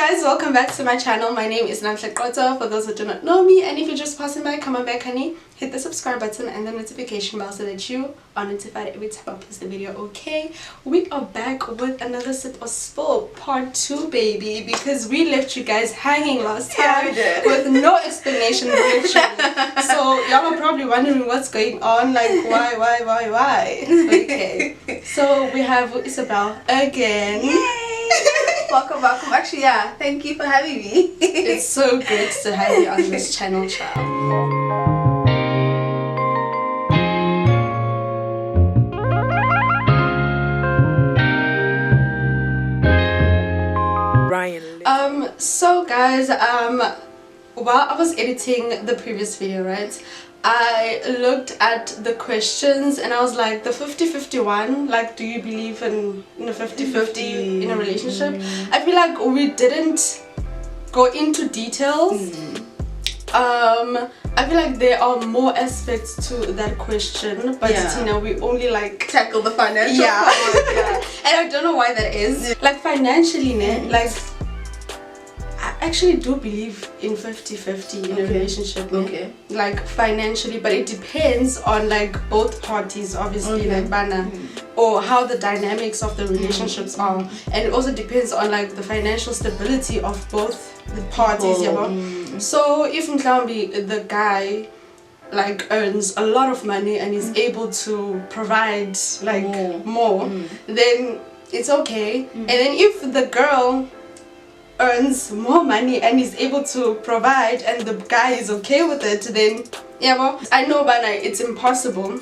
guys, welcome back to my channel. My name is Namhle Kota, for those who do not know me, and if you're just passing by, come on back honey, hit the subscribe button and the notification bell so that you are notified every time I post a video. Okay, we are back with another sip of spill part 2, baby, because we left you guys hanging last time with no explanation literally. So y'all are probably wondering what's going on, like why. Okay, so we have Isabel again. Yay! welcome. Actually, yeah, thank you for having me. It's so good to have you on this channel, child. So guys, while I was editing the previous video, right, I looked at the questions and I was like, the 50-51, like, do you believe in a 50-50 in a relationship? I feel like we didn't go into details. I feel like there are more aspects to that question, but you know, we only like tackle the financial part. And I don't know why that is. Like financially, like I actually do believe in 50-50 in a relationship, like financially, but it depends on like both parties, obviously, like bana, or how the dynamics of the relationships are, and it also depends on like the financial stability of both the parties. So if the guy like earns a lot of money and is able to provide like more, then it's okay. And then if the girl earns more money and is able to provide and the guy is okay with it, then I know but like it's impossible,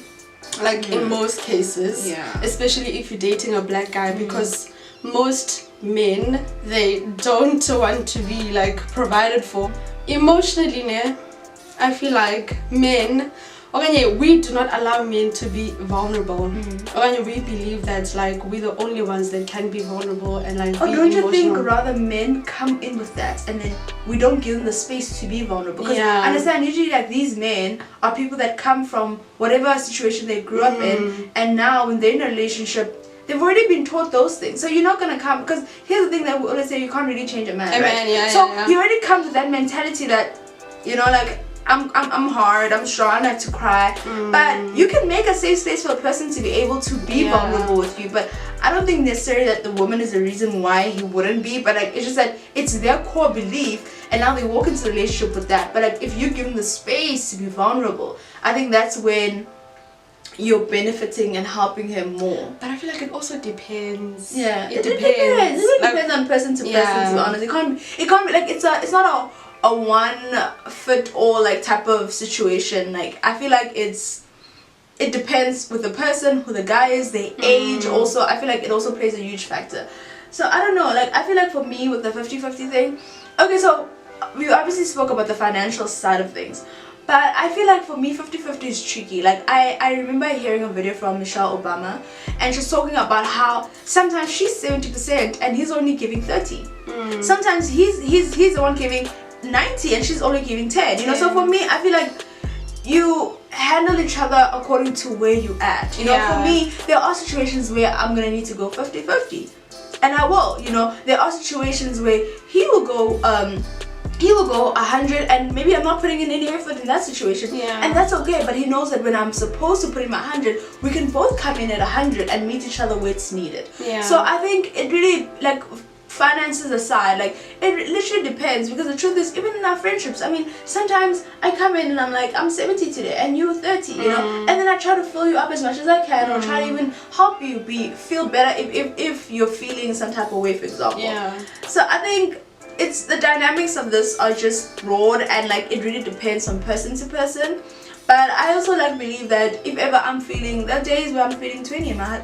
like in most cases, especially if you're dating a black guy, because most men, they don't want to be like provided for emotionally. I feel like men, we do not allow men to be vulnerable. We believe that like we're the only ones that can be vulnerable and like be don't you emotional. think rather men come in with that and then we don't give them the space to be vulnerable? Because I understand usually like these men are people that come from whatever situation they grew up in, and now when they're in a relationship they've already been taught those things. So you're not gonna come, because here's the thing that we always say, you can't really change a man, right? You already come to that mentality that, you know, like I'm hard, I'm strong, I like to cry, but you can make a safe space for a person to be able to be vulnerable with you. But I don't think necessarily that the woman is the reason why he wouldn't be, but like it's just that it's their core belief and now they walk into a relationship with that. But like if you give them the space to be vulnerable, I think that's when you're benefiting and helping him more. But I feel like it also depends. It depends. It really depends on person to person, to be honest. It can't be like it's not a one fit all like type of situation. Like I feel like it depends with the person, who the guy is, their age also. I feel like it also plays a huge factor. So I don't know, like I feel like for me with the 50-50 thing, okay, so we obviously spoke about the financial side of things, but I feel like for me 50-50 is tricky. Like I remember hearing a video from Michelle Obama, and she's talking about how sometimes she's 70% and he's only giving 30. Sometimes he's the one giving 90 and she's only giving 10, you know. So for me, I feel like you handle each other according to where you at, you know. For me, there are situations where I'm gonna need to go 50-50, and I will, you know. There are situations where he will go 100 and maybe I'm not putting in any effort in that situation, and that's okay. But he knows that when I'm supposed to put in my 100, we can both come in at 100 and meet each other where it's needed. So I think it really, like, finances aside, like it literally depends, because the truth is, even in our friendships, I mean, sometimes I come in and I'm like, I'm 70 today and you're 30, you know, and then I try to fill you up as much as I can, or try to even help you feel better if you're feeling some type of way, for example. So I think it's the dynamics of this are just broad, and like it really depends on person to person. But I also like believe that if ever I'm feeling, there are days where I'm feeling 20 and I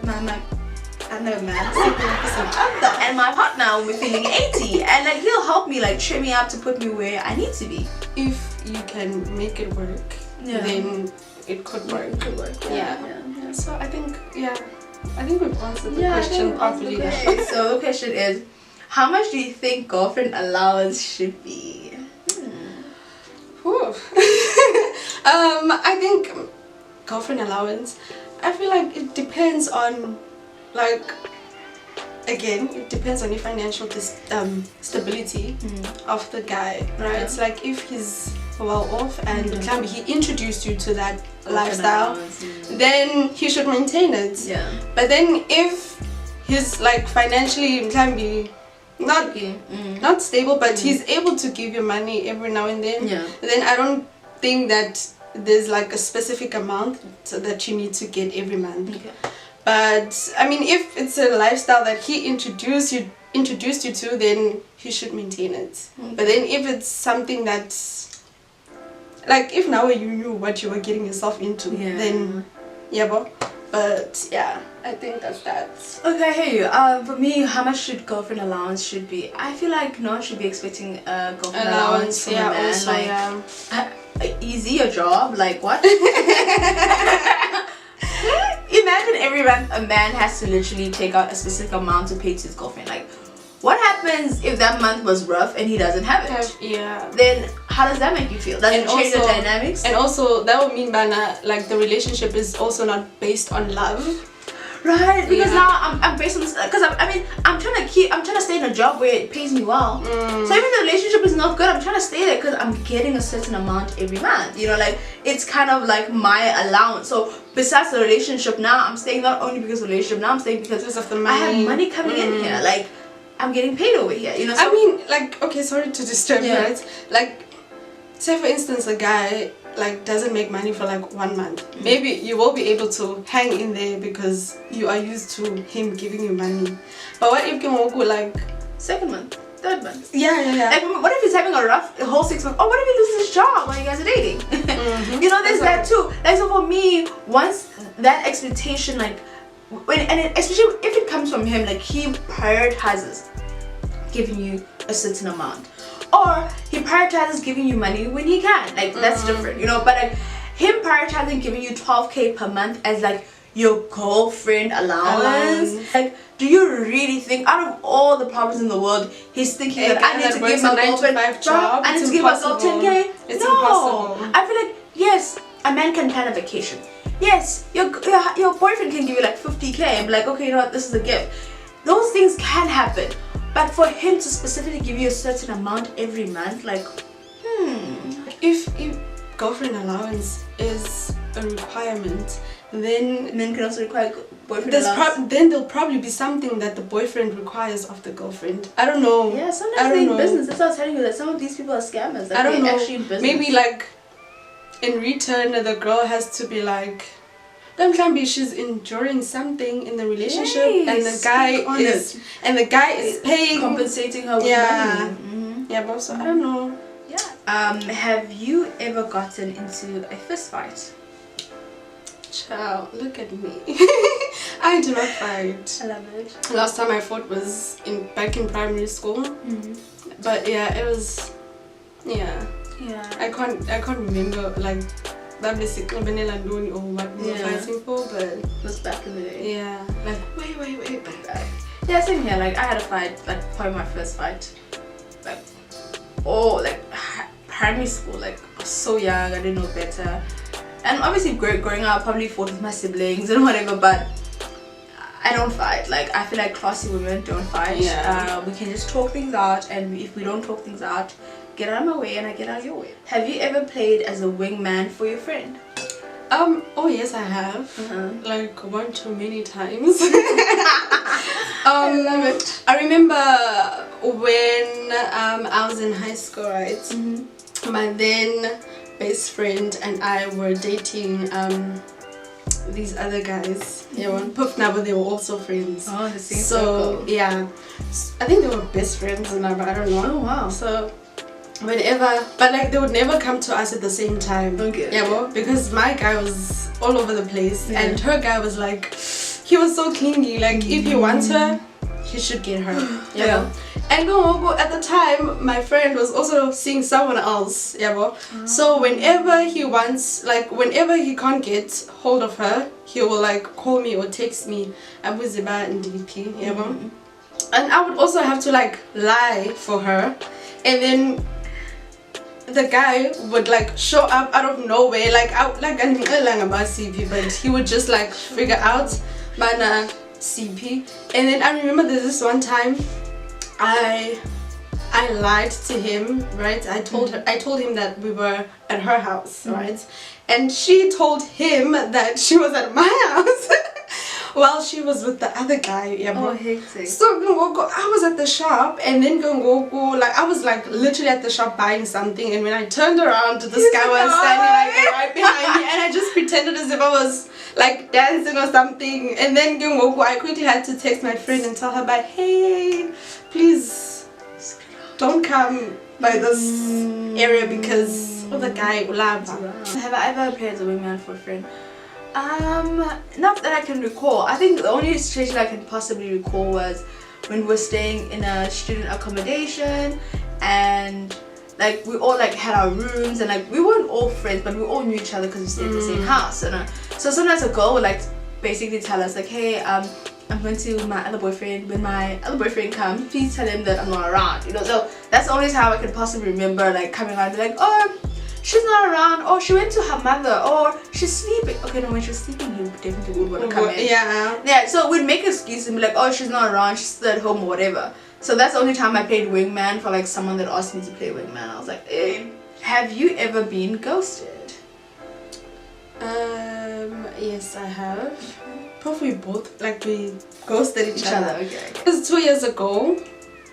know, man. And my partner will be feeling 80, and like he'll help me, like cheer me up to put me where I need to be. If you can make it work, then it could work. So I think we've answered the question properly. So the question is, how much do you think girlfriend allowance should be? I think girlfriend allowance, I feel like it depends on like again, it depends on your financial stability of the guy, right? It's like if he's well off and he introduced you to that lifestyle, then he should maintain it. Yeah. But then if he's like financially not stable, but he's able to give you money every now and then, then I don't think that there's like a specific amount that you need to get every month. But I mean, if it's a lifestyle that he introduced you to, then he should maintain it. But then if it's something that's like, if now you knew what you were getting yourself into, then but yeah, I think that's that. Okay, hey, for me, how much should girlfriend allowance should be? I feel like no one should be expecting a girlfriend allowance from a man. Also, easy your job, like what? Imagine every month a man has to literally take out a specific amount to pay to his girlfriend. Like, what happens if that month was rough and he doesn't have it? Then how does that make you feel? Does it change the dynamics? And also that would mean like the relationship is also not based on love. Right, because now I'm based on this, because I'm trying to stay in a job where it pays me well. So even the relationship is not good, I'm trying to stay there because I'm getting a certain amount every month. You know, like it's kind of like my allowance. So besides the relationship, now I'm staying not only because of the relationship, now I'm staying because of the money. I have money coming in here. Like I'm getting paid over here. You know. So, I mean, like, okay, sorry to disturb you, right? Like, say for instance, a guy like doesn't make money for like 1 month. Maybe you will be able to hang in there because you are used to him giving you money. But what if you go like second month, third month? Like, what if he's having a whole 6 months? Oh, what if he loses his job while you guys are dating? You know, there's that too. Like, so for me, once that expectation, like especially if it comes from him, like he prioritizes giving you a certain amount, or he prioritizes giving you money when he can, like that's different, you know. But like him prioritizing giving you 12K per month as like your girlfriend allowance, like do you really think out of all the problems in the world he's thinking that I need to give my girlfriend I need to give myself 10K? It's no, impossible. I feel like yes, a man can plan a vacation. Yes, your boyfriend can give you like 50K and be like, okay, you know what, this is a gift. Those things can happen. But for him to specifically give you a certain amount every month, like, if girlfriend allowance is a requirement, then men can also require boyfriend allowance. Then there'll probably be something that the boyfriend requires of the girlfriend. I don't know. Yeah, sometimes they're in business. That's what I was telling you, that some of these people are scammers. Like, I don't know. Actually in business. Maybe like in return, the girl has to be like, then can be she's enduring something in the relationship, and the guy is paying, compensating her with money. Yeah, but also I don't know. Have you ever gotten into a fist fight? Child, look at me. I do not fight. I love it. Last time I fought was back in primary school. But yeah, it was I can't remember like that basically vanilla doing or what we were fighting for, but it was back in the day. Yeah, like way back. Yeah, same here. Like I had a fight, like probably my first fight, like primary school. Like I was so young, I didn't know better, and obviously growing up, I probably fought with my siblings and whatever. But I don't fight. Like I feel like classy women don't fight. We can just talk things out, and if we don't talk things out, get out of my way and I get out of your way. Have you ever played as a wingman for your friend? Oh yes, I have. Like one too many times. I love it. I remember when I was in high school, right? My then best friend and I were dating these other guys. Puff now, but they were also friends. Oh, the same circle. Yeah, I think they were best friends now, but I don't know. Oh wow. So whenever, but like they would never come to us at the same time. Because my guy was all over the place and her guy was like, he was so clingy. Like if he wants her, he should get her. And at the time, my friend was also seeing someone else. So whenever he wants, like whenever he can't get hold of her, he will like call me or text me. Abuziba and DP. And I would also have to like lie for her, and then the guy would like show up out of nowhere, like but he would just like figure out, man, CP. And then I remember there's this one time I lied to him, right? I told him that we were at her house, right? And she told him that she was at my house while she was with the other guy. Yeah, oh, hectic. So I was at the shop, and then like I was like literally at the shop buying something, and when I turned around, this guy was standing like right behind me, and I just pretended as if I was like dancing or something. And then I quickly had to text my friend and tell her, "But hey, please don't come by this area because of the guy." Have I ever paid a wingman for a friend? Not that I can recall. I think the only situation I can possibly recall was when we were staying in a student accommodation, and like we all like had our rooms, and like we weren't all friends, but we all knew each other because we stayed in the same house. And so sometimes a girl would like basically tell us like, "Hey, I'm going to my other boyfriend. When my other boyfriend comes, please tell him that I'm not around." You know, so that's the only time I can possibly remember like coming around and be like, "Oh, she's not around," or "She went to her mother," or "She's sleeping." Okay, no, when she was sleeping, you definitely would want to come in. Yeah, so we'd make excuses and be like, "Oh, she's not around, she's still at home," or whatever. So that's the only time I played wingman for like someone that asked me to play wingman. I was like, have you ever been ghosted? Yes, I have. Probably both, like we ghosted each other. Okay. It was 2 years ago,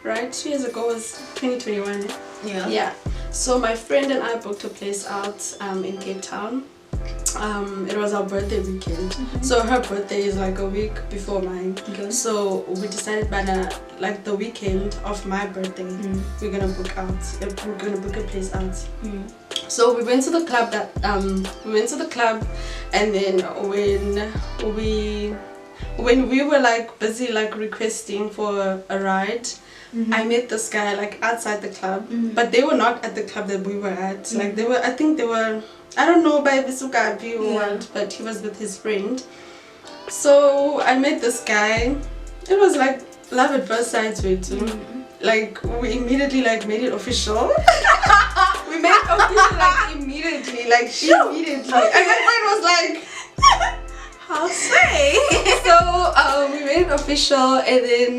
right? 2 years ago was 2021. Yeah. So my friend and I booked a place out in Cape Town. It was our birthday weekend. So her birthday is like a week before mine. Okay. So we decided by like the weekend of my birthday, we're gonna book a place out. So we went to the club and then when we were like busy like requesting for a ride, I met this guy like outside the club, but they were not at the club that we were at. Like I think they were, I don't know, by Bisukapi or what, but he was with his friend. So I met this guy. It was like love at first sight way too. Like we immediately like made it official. We made it official like immediately, like immediately. And my friend was like, "How sweet." So we made it official, and then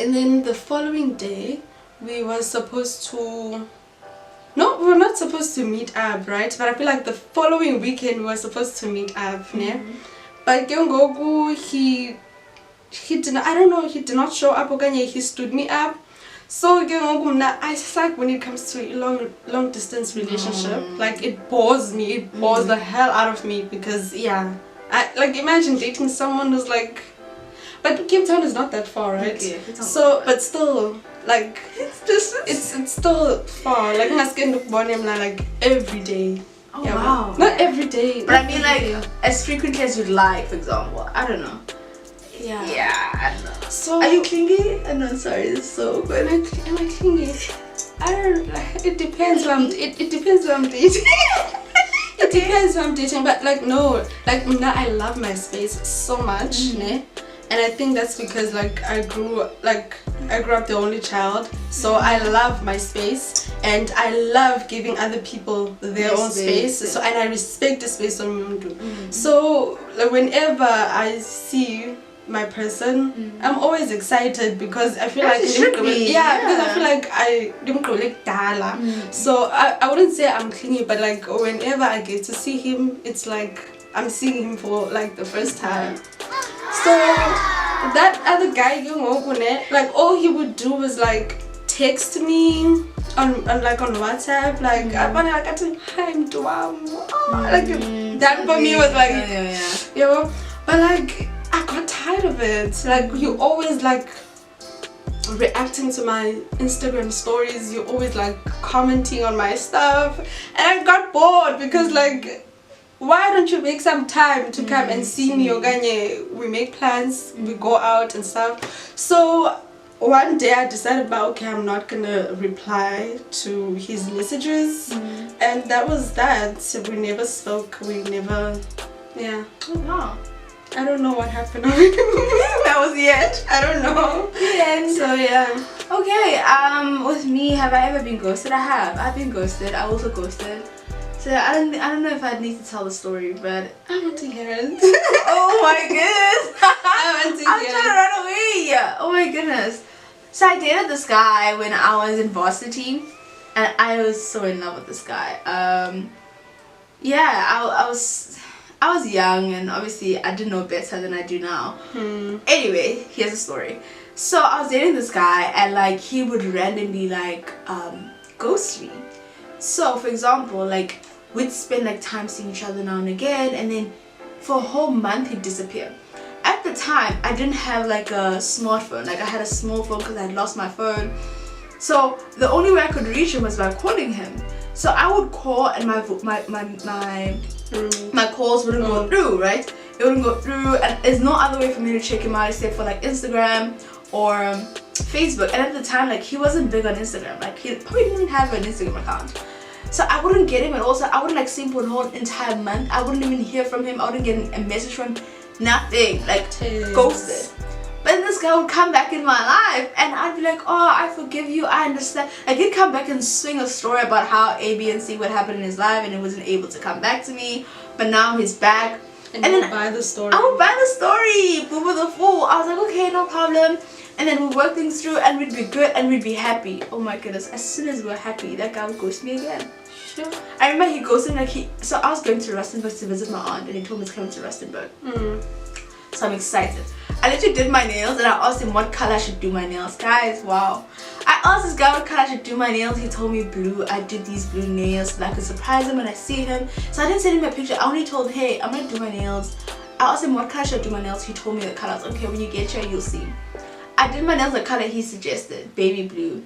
and then the following day we were supposed to. No, we were not supposed to meet up, right? But I feel like the following weekend we were supposed to meet up, yeah. But Gyengogu, he did not, I don't know, he did not show up. He stood me up. So Gyengogu, I just like when it comes to a long distance relationship, like it bores me. It bores the hell out of me because I like imagine dating someone who's like, but Cape Town is not that far, right? Okay, so but still. Like it's still far. Like like every day. Oh wow. Not every day. But I mean like as frequently as you'd like, for example. I don't know. Yeah. I don't know. So are you clingy? I'm not sorry, this is so good. Am I clingy? I don't like, it depends who it depends who I'm dating. It depends who I'm dating, but like no. Like now I love my space so much, ne? And I think that's because like I grew up the only child, so I love my space and I love giving other people their own space. So and I respect the space on Mundu. So like whenever I see my person, I'm always excited because I feel like because I feel like I don't collect dala. So I wouldn't say I'm clingy, but like whenever I get to see him, it's like I'm seeing him for like the first time. So that other guy, like all he would do was like text me on WhatsApp, like I want to hi, I'm like that for me was like you know, but like I got tired of it. Like you always like reacting to my Instagram stories, you always like commenting on my stuff, and I got bored because like, why don't you make some time to come and see me? Oganye, we make plans, we go out and stuff. So one day I decided, okay, I'm not gonna reply to his messages, and that was that. So we never spoke. We never, Oh wow. I don't know what happened. That was the end. I don't know. The end. So yeah. Okay. With me, have I ever been ghosted? I have. I've been ghosted. I also ghosted. So I don't know if I need to tell the story, but I want to hear it. oh my goodness. I want to I'm hear trying to run away. Oh my goodness. So I dated this guy when I was in varsity, and I was so in love with this guy. Yeah, I was young, and obviously I didn't know better than I do now. Anyway, here's the story. So I was dating this guy, and like he would randomly like ghost me. So for example, like we'd spend like time seeing each other now and again, and then for a whole month he'd disappear. At the time, I didn't have like a smartphone. Like I had a small phone because I had lost my phone. So the only way I could reach him was by calling him. So I would call, and my calls wouldn't go through, right? It wouldn't go through, and there's no other way for me to check him out except for like Instagram or Facebook. And at the time, like he wasn't big on Instagram. Like he probably didn't have an Instagram account. So I wouldn't get him, and also I wouldn't like see him for a whole entire month. I wouldn't even hear from him. I wouldn't get a message from him. Nothing. Like ghosted. But then this guy would come back in my life, and I'd be like, oh, I forgive you, I understand. Like he'd come back and swing a story about how A, B, and C would happen in his life, and he wasn't able to come back to me. But now he's back. And then buy the story. I would buy the story. Boo the fool. I was like, okay, no problem. And then we'd work things through, and we'd be good, and we'd be happy. Oh my goodness. As soon as we were happy, that guy would ghost me again. Sure. I remember he ghosted me, so I was going to Rustenburg to visit my aunt, and he told me to come to Rustenburg. So I'm excited. I literally did my nails, and I asked him what color I should do my nails. Guys, wow. I asked this guy what color I should do my nails. He told me blue. I did these blue nails so that I could surprise him when I see him. So I didn't send him a picture. I only told him, hey, I'm going to do my nails. I asked him what color should I do my nails. He told me the colors. Okay, when you get here, you'll see. I did my nails the color he suggested, baby blue.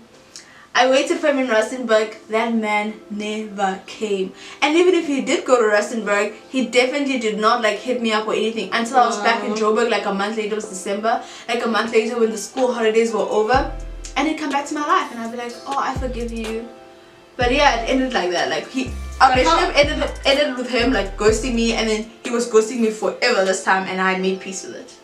I waited for him in Rustenburg. That man never came. And even if he did go to Rustenburg, he definitely did not like hit me up or anything until I was back in Joburg like a month later. It was December. Like a month later when the school holidays were over. And he'd come back to my life, and I'd be like, oh, I forgive you. But yeah, it ended like that. Like our relationship ended with him like ghosting me, and then he was ghosting me forever this time, and I made peace with it.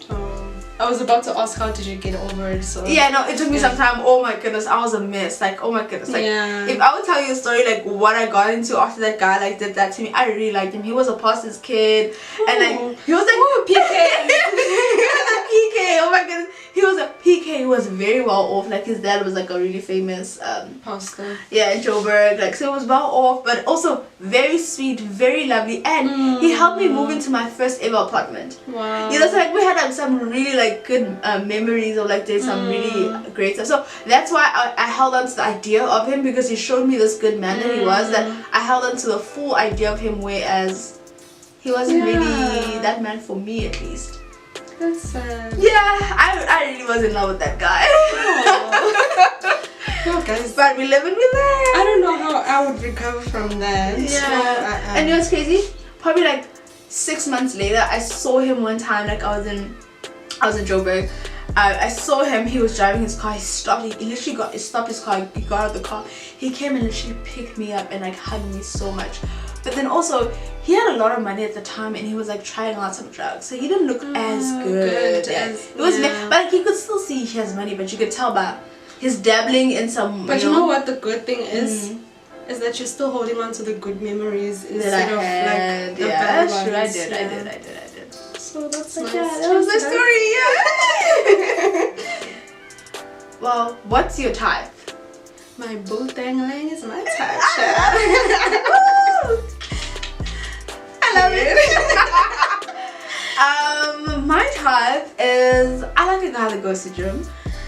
I was about to ask, how did you get over it? So yeah, no, it took me some time. Oh my goodness, I was a mess. Like, oh my goodness. Like, if I would tell you a story like what I got into after that guy like did that to me, I really liked him. He was a pastor's kid, and like he was like PK. He was a PK. Oh my goodness, he was a PK. He was very well off. Like his dad was like a really famous pastor. Yeah, in Joburg. Like so, it was well off, but also very sweet, very lovely, and he helped me move into my first ever apartment. Wow. You know, so like we had like some really like good memories of like did some really great stuff. So that's why I held on to the idea of him, because he showed me this good man that he was, that I held on to the full idea of him, whereas he wasn't really that man for me, at least. That's sad. Yeah, I really was in love with that guy. Oh, guys, but we live and we learn. I don't know how I would recover from that. Yeah. And you know what's crazy? Probably like 6 months later, I saw him one time. Like I was in Joburg. I saw him. He was driving his car. He stopped. He literally stopped his car. He got out of the car. He came and literally picked me up and like hugged me so much. But then also, he had a lot of money at the time, and he was like trying lots of drugs, so he didn't look as good. It was, but like, he could still see he has money, but you could tell by his dabbling in some. But you know what the good thing is? Is that you're still holding on to the good memories instead of like the bad ones. I did. So that's nice. Yeah, that was my story. Yeah. Well, what's your type? My boo dangling is my type. I love it. My type is, I like a guy that goes to gym.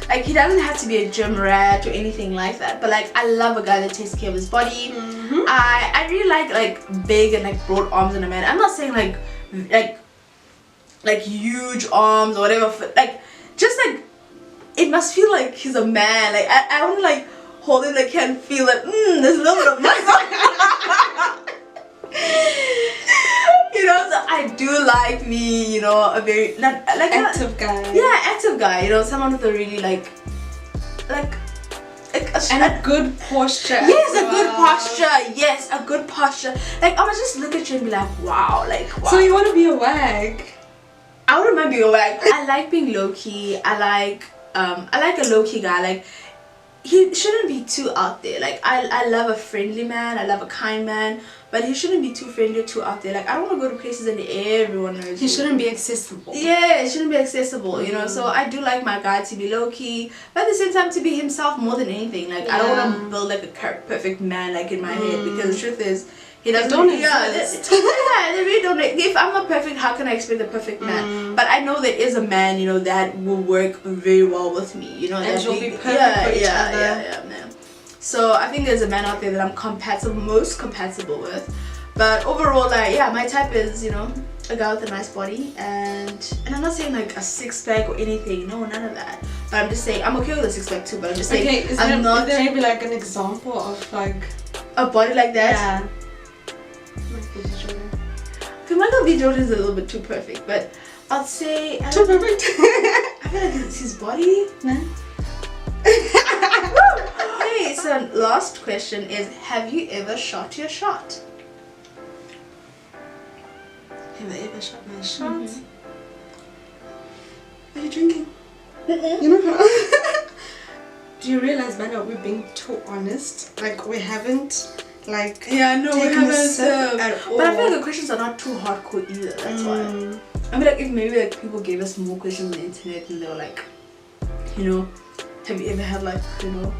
Like, he doesn't have to be a gym rat or anything like that, but like I love a guy that takes care of his body. I really like big and like broad arms in a man. I'm not saying like huge arms or whatever, like just like it must feel like he's a man. Like I want to like hold him, like can feel like there's a little bit of muscle. You know, so I do like me, you know, a very active guy. Yeah, active guy. You know, someone with a really like a good posture. Yes, a good posture. Yes, a good posture. Like I would just look at you and be like, wow, like wow. So you want to be a wag? I wouldn't mind being a wag. I like being low key. I like a low key guy. Like he shouldn't be too out there. Like I love a friendly man, I love a kind man, but he shouldn't be too friendly or too out there. Like I don't want to go to places and everyone knows He you. shouldn't be accessible. Yeah, it shouldn't be accessible, you know. So I do like my guy to be low key, but at the same time to be himself more than anything. Like I don't want to build like a perfect man like in my head, because the truth is he doesn't. Don't exist. Yeah, they really don't. If I'm not perfect, how can I expect a perfect man? But I know there is a man, you know, that will work very well with me. You know, And that you'll be perfect for each other. Yeah, man. So I think there's a man out there that I'm most compatible with. But overall, like, yeah, my type is, you know, a guy with a nice body, and I'm not saying like a six-pack or anything, no, none of that. But I'm just saying I'm okay with a six-pack too. But I'm just saying, okay, is there maybe like an example of like a body like that? Yeah. Okay, Michael B. Jordan is a little bit too perfect, but I'd say too perfect. I feel like it's his body. No. Okay, so last question is: have you ever shot your shot? Have I ever shot my shot? Are you drinking? You know. Do you realize by now we're being too honest? Like we haven't. Like no, we haven't at all. But I feel like the questions are not too hardcore either. That's why. I mean, like if maybe like people gave us more questions on the internet and they were like, you know, have you ever had like, you know,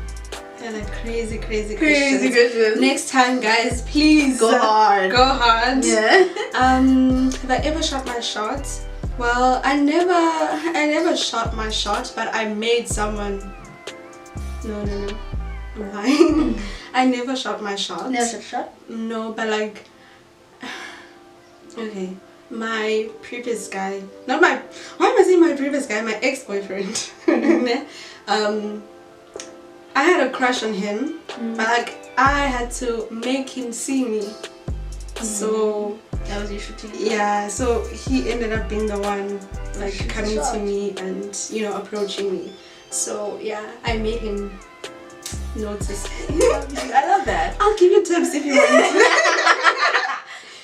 like crazy questions. Next time, guys, please go hard. Go hard. Yeah. Have I ever shot my shot? Well, I never shot my shot, but I made someone. No. I'm lying. I never shot my shot. Never shot shot? No, but like, okay, my previous guy, not my, why am I saying my previous guy? My ex-boyfriend. I had a crush on him, but like I had to make him see me. So that was your shooting. Yeah, so he ended up being the one like coming to me and, you know, approaching me. So yeah, I made him notice. I love that. I'll give you tips if you want.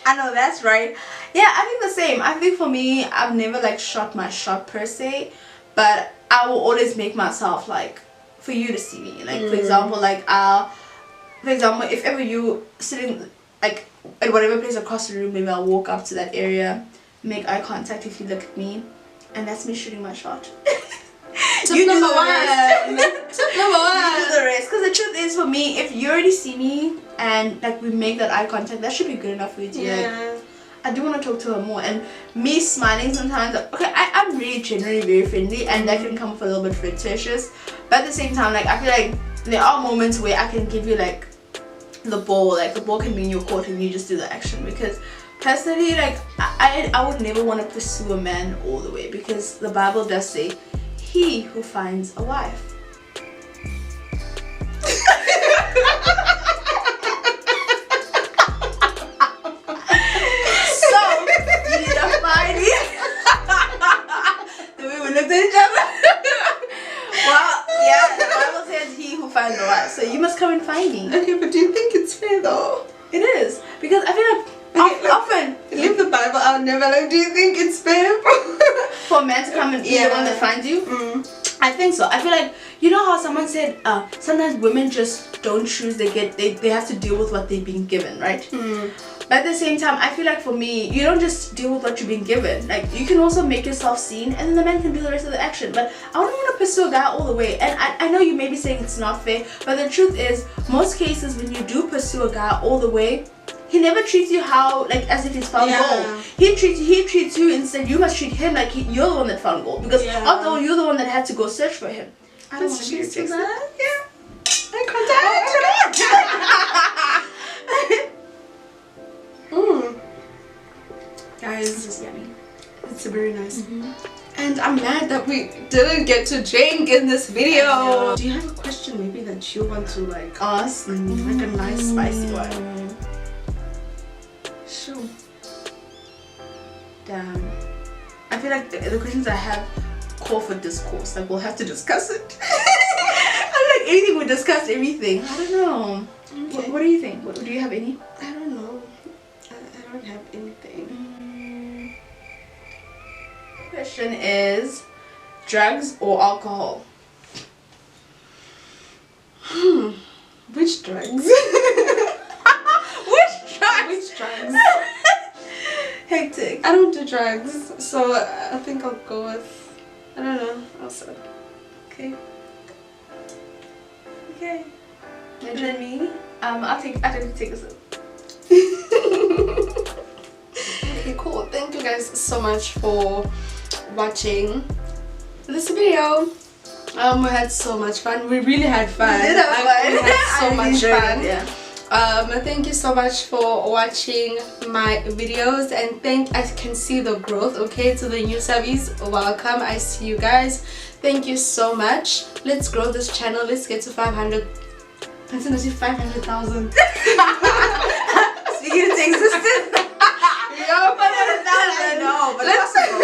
I know, that's right. Yeah, I think the same. I think for me, I've never like shot my shot per se, but I will always make myself like for you to see me. Like for example, if ever you sitting like at whatever place across the room, maybe I'll walk up to that area, make eye contact if you look at me, and that's me shooting my shot. Tip number one. Tip number one. You do the rest. Because the truth is, for me, if you already see me and like we make that eye contact, that should be good enough for you to like, I do want to talk to her more. And me smiling sometimes, okay, I'm really generally very friendly, and that can come off a little bit flirtatious. But at the same time, like I feel like there are moments where I can give you like the ball can be in your court and you just do the action. Because personally, like I would never want to pursue a man all the way, because the Bible does say, he who finds a wife. So you need to find me. The way we looked at each other. Well, yeah, the Bible says he who finds a wife. So you must come and find me. Okay, but do you think it's fair though? It is, because I feel like often leave the Bible out. Never. Like, do you think it's fair for a man to come and be the one that finds you? I think so. I feel like, you know how someone said sometimes women just don't choose, they have to deal with what they've been given, right? But at the same time, I feel like for me, you don't just deal with what you've been given. Like you can also make yourself seen, and then the man can do the rest of the action. But I wouldn't want to pursue a guy all the way. And I know you may be saying it's not fair, but the truth is, most cases when you do pursue a guy all the way, he never treats you as if he's found gold. He treats you instead. You must treat him like you're the one that found gold, because after all, you're the one that had to go search for him. I don't want to be your text. Guys, this is yummy. It's very nice. And I'm mad that we didn't get to drink in this video. Do you have a question maybe that you want to like ask? Like a nice spicy one. Sure. Damn. I feel like the questions I have call for discourse. Like we'll have to discuss it. I feel like anything we discuss everything. I don't know. Okay. What do you think? Do you have any? I don't know. I don't have anything. Question is, drugs or alcohol? drugs? Which drugs? Which drugs? Hectic. I don't do drugs, so I think I'll go with, I don't know, also. Okay. Okay. And then me? I'll take a sip. Okay, cool. Thank you guys so much for watching this video. We had so much fun. We really had fun. We did have fun. We had so much fun. Yeah. Thank you so much for watching my videos, and I can see the growth. Okay, to the new subbies, welcome. I see you guys. Thank you so much. Let's grow this channel. Let's get to 500. I'm gonna say 500,000. Speaking into existence. Yeah, 500,000. No, but possible.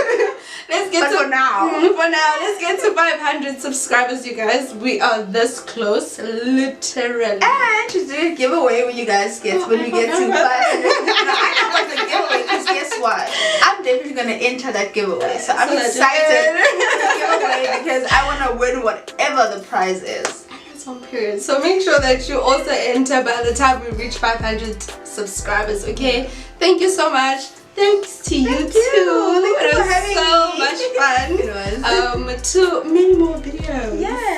Let's get to for now. For now, let's get to 500 subscribers, you guys. We are this close, literally. And to do a giveaway when we get to 500. No, I know about the giveaway because guess what? I'm definitely gonna enter that giveaway. So I'm excited for the giveaway because I wanna win whatever the prize is. That's on period. So make sure that you also enter by the time we reach 500 subscribers. Okay. Thank you so much. Thanks to you too. Thank you it for was having so me. much fun. It was. To many more videos. Yes.